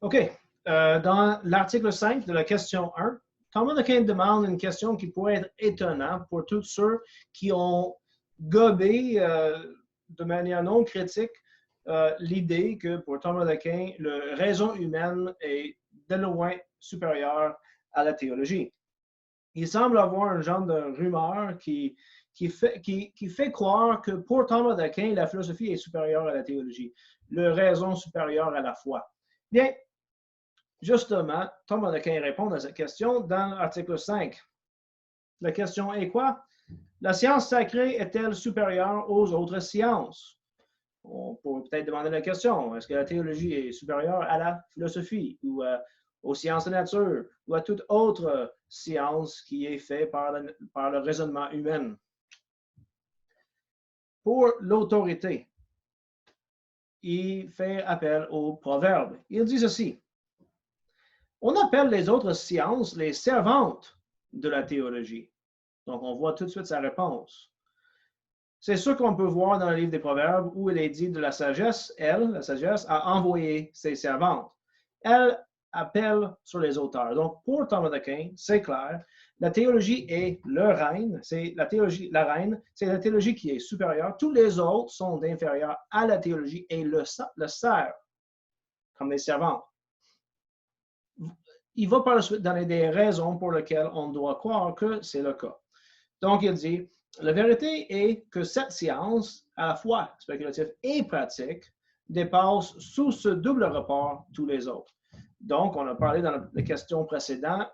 OK. Dans l'article 5 de la question 1, Thomas de Kempis demande une question qui pourrait être étonnante pour tous ceux qui ont gobé de manière non critique l'idée que pour Thomas de Kempis, la raison humaine est de loin supérieure à la théologie. Il semble avoir un genre de rumeur qui fait croire que pour Thomas d'Aquin, la philosophie est supérieure à la théologie, la raison supérieure à la foi. Bien, justement, Thomas d'Aquin répond à cette question dans l'article 5. La question est quoi? La science sacrée est-elle supérieure aux autres sciences? On pourrait peut-être demander la question, est-ce que la théologie est supérieure à la philosophie ou aux sciences de nature ou à toute autre science qui est faite par le raisonnement humain? Pour l'autorité, il fait appel au proverbe. Il dit ceci. On appelle les autres sciences les servantes de la théologie. Donc, on voit tout de suite sa réponse. C'est ce qu'on peut voir dans le livre des Proverbes où il est dit de la sagesse, elle, la sagesse, a envoyé ses servantes. Elle appelle sur les auteurs. Donc, pour Thomas d'Aquin, c'est clair, la théologie est le reine, c'est la théologie, la reine, c'est la théologie qui est supérieure. Tous les autres sont inférieurs à la théologie et le servent comme des servantes. Il va par la suite donner des raisons pour lesquelles on doit croire que c'est le cas. Donc, il dit, la vérité est que cette science, à la fois spéculative et pratique, dépasse sous ce double rapport tous les autres. Donc, on a parlé dans les questions précédentes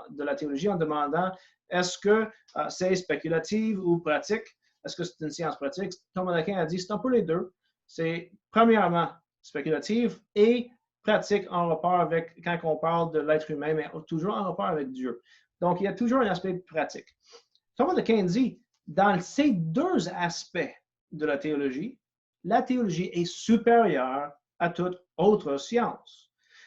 de la théologie en demandant est-ce que c'est spéculatif ou pratique? Est-ce que c'est une science pratique? Thomas d'Aquin a dit c'est un peu les deux. C'est premièrement spéculatif et pratique en rapport avec, quand on parle de l'être humain, mais toujours en rapport avec Dieu. Donc, il y a toujours un aspect pratique. Thomas d'Aquin dit dans ces deux aspects de la théologie est supérieure à toute autre science.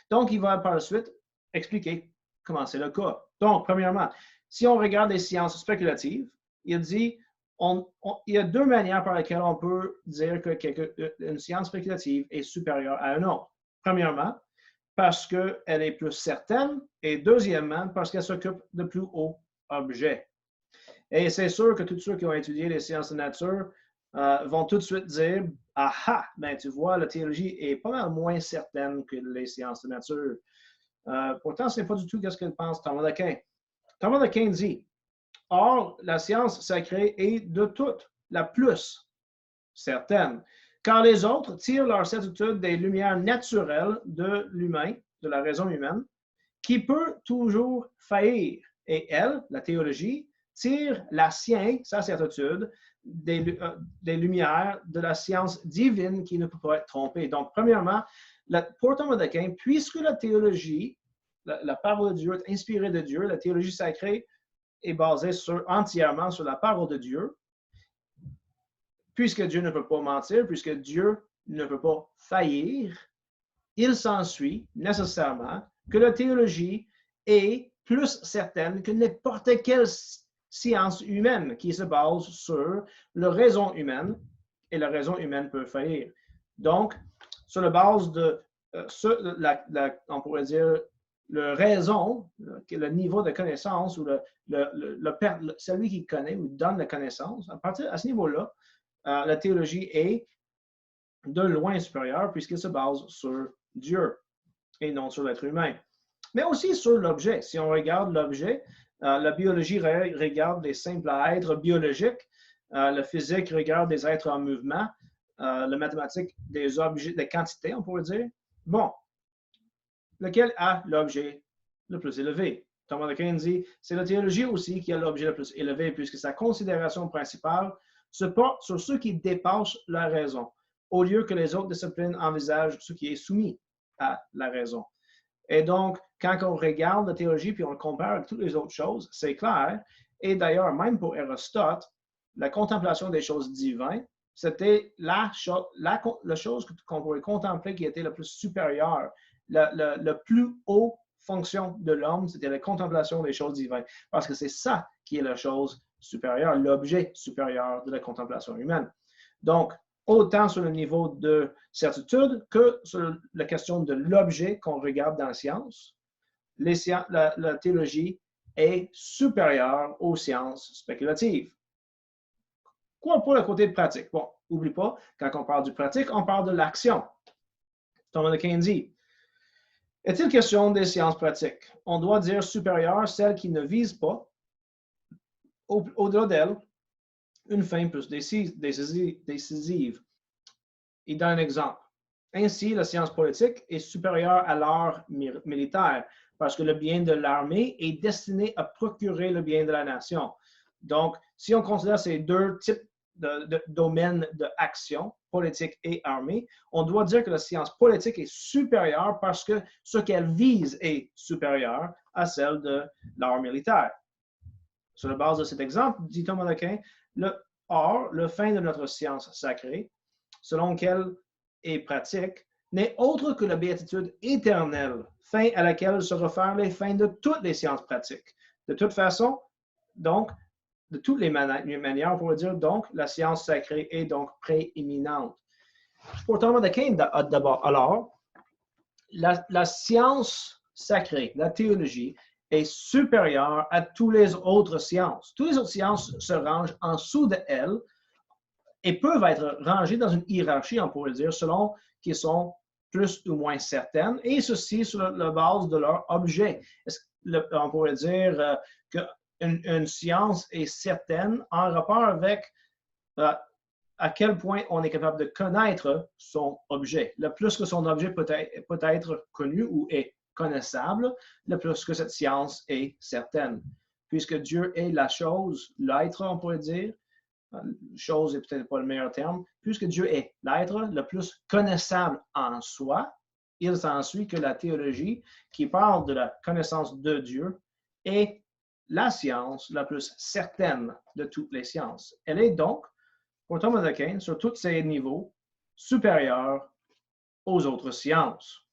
Donc, il va par la suite expliquer comment c'est le cas. Donc, premièrement, si on regarde les sciences spéculatives, il dit il y a deux manières par lesquelles on peut dire qu'une science spéculative est supérieure à une autre. Premièrement, parce qu'elle est plus certaine, et deuxièmement, parce qu'elle s'occupe de plus hauts objets. Et c'est sûr que tous ceux qui ont étudié les sciences de nature vont tout de suite dire « Ah, ben tu vois, la théologie est pas mal moins certaine que les sciences de nature. » Pourtant, ce n'est pas du tout ce que pense Thomas d'Aquin. Thomas d'Aquin dit « Or, la science sacrée est de toute la plus certaine, car les autres tirent leur certitude des lumières naturelles de l'humain, de la raison humaine, qui peut toujours faillir. Et elle, la théologie, tire la sienne, sa certitude, des lumières de la science divine qui ne peut pas être trompée. Donc, premièrement, pour Thomas d'Aquin, puisque la théologie, la parole de Dieu est inspirée de Dieu, la théologie sacrée est basée entièrement sur la parole de Dieu, puisque Dieu ne peut pas mentir, puisque Dieu ne peut pas faillir, il s'ensuit nécessairement que la théologie est plus certaine que n'importe quelle science humaine qui se base sur la raison humaine, et la raison humaine peut faillir. Donc, sur la base de on pourrait dire, le raison, le niveau de connaissance, ou celui qui connaît ou donne la connaissance, à ce niveau-là, la théologie est de loin supérieure puisqu'elle se base sur Dieu et non sur l'être humain. Mais aussi sur l'objet. Si on regarde l'objet, la biologie regarde les simples êtres biologiques, la physique regarde des êtres en mouvement, la mathématique des objets, des quantités, on pourrait dire. Bon, lequel a l'objet le plus élevé? Thomas d'Aquin dit, c'est la théologie aussi qui a l'objet le plus élevé puisque sa considération principale se porte sur ce qui dépasse la raison, au lieu que les autres disciplines envisagent ce qui est soumis à la raison. Et donc, quand on regarde la théologie puis on le compare avec toutes les autres choses, c'est clair. Et d'ailleurs, même pour Aristote, la contemplation des choses divines, c'était la chose qu'on pourrait contempler qui était la plus supérieure, la plus haute fonction de l'homme, c'était la contemplation des choses divines. Parce que c'est ça qui est la chose supérieure, l'objet supérieur de la contemplation humaine. Donc, autant sur le niveau de certitude que sur la question de l'objet qu'on regarde dans la science. La théologie est supérieure aux sciences spéculatives. Quoi pour le côté de pratique? Bon, n'oublie pas, quand on parle du pratique, on parle de l'action. Thomas d'Aquin dit, est-il question des sciences pratiques? On doit dire supérieure, celle qui ne vise pas, au-delà d'elle, une fin plus décisive. Il donne un exemple. Ainsi, la science politique est supérieure à l'art militaire, parce que le bien de l'armée est destiné à procurer le bien de la nation. Donc, si on considère ces deux types de domaines d'action, politique et armée, on doit dire que la science politique est supérieure parce que ce qu'elle vise est supérieur à celle de l'art militaire. Sur la base de cet exemple, dit Thomas d'Aquin, le fin de notre science sacrée, selon qu'elle est pratique, n'est autre que la béatitude éternelle, fin à laquelle se réfèrent les fins de toutes les sciences pratiques. De toute façon, donc, de toutes les manières, on pourrait dire, donc, la science sacrée est donc prééminente. Pour Thomas d'Aquin, d'abord, alors, la science sacrée, la théologie, est supérieure à toutes les autres sciences. Toutes les autres sciences se rangent en dessous d'elle et peuvent être rangées dans une hiérarchie, on pourrait dire, selon qu'ils sont plus ou moins certaines, et ceci sur la base de leur objet. On pourrait dire qu'une science est certaine en rapport avec à quel point on est capable de connaître son objet. Le plus que son objet peut être connu ou est connaissable, le plus que cette science est certaine. Puisque Dieu est la chose, l'être, on pourrait dire, chose n'est peut-être pas le meilleur terme, puisque Dieu est l'être le plus connaissable en soi, il s'ensuit que la théologie, qui parle de la connaissance de Dieu, est la science la plus certaine de toutes les sciences. Elle est donc, pour Thomas d'Aquin, sur tous ces niveaux, supérieure aux autres sciences.